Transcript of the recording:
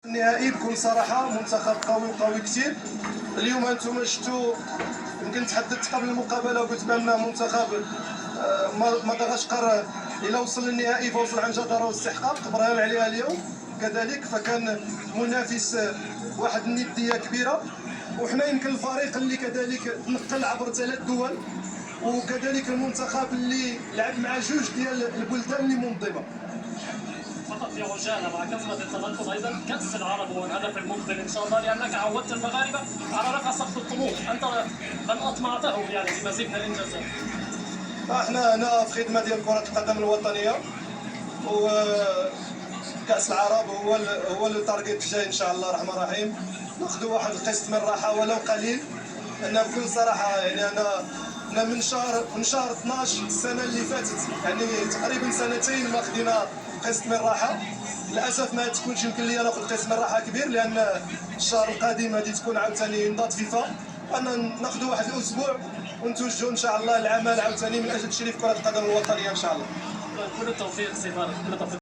النهائي بكل صراحه منتخب قوي وقوي كثير. اليوم انتم شفتوا، يمكن تحدثت قبل المقابله وقلت بان منتخب مدغشقر الى وصل للنهائي فوصل عن جداره واستحقاق، برهان عليها اليوم. كذلك فكان منافس واحد النديه كبيره، وحنا يمكن الفريق اللي كذلك تنقل عبر 3 دول، وكذلك المنتخب اللي لعب مع جوج ديال البلدان اللي منظمه. فقط يا وجاهنا مع كثرة التنقل أيضا كأس العرب هو الهدف المقبل إن شاء الله، لأنك عودت المغاربة على رفع سقف الطموح، أنت من أطمعتهم يعني بمزيد من الإنجازات. احنا هنا في خدمة ديال كرة القدم الوطنية، وكأس العرب هو التارجت الجاي إن شاء الله الرحمن الرحيم. ناخذوا واحد القسط من الراحة ولو قليل، لأن بكل صراحة يعني أنا من شهر 12 السنة اللي فاتت، يعني تقريبا سنتين ما خدينا قسط من الراحة. للاسف ما تكونش يمكن لي ناخذ قسط من الراحه كبير، لان الشهر القادم غادي تكون عاوتاني انضاد فيفا. انا ناخذوا واحد الاسبوع ونتوجهوا ان شاء الله العمل عاوتاني من اجل تشريف كره القدم الوطنيه ان شاء الله. كل التوفيق سي طارق، كل التوفيق.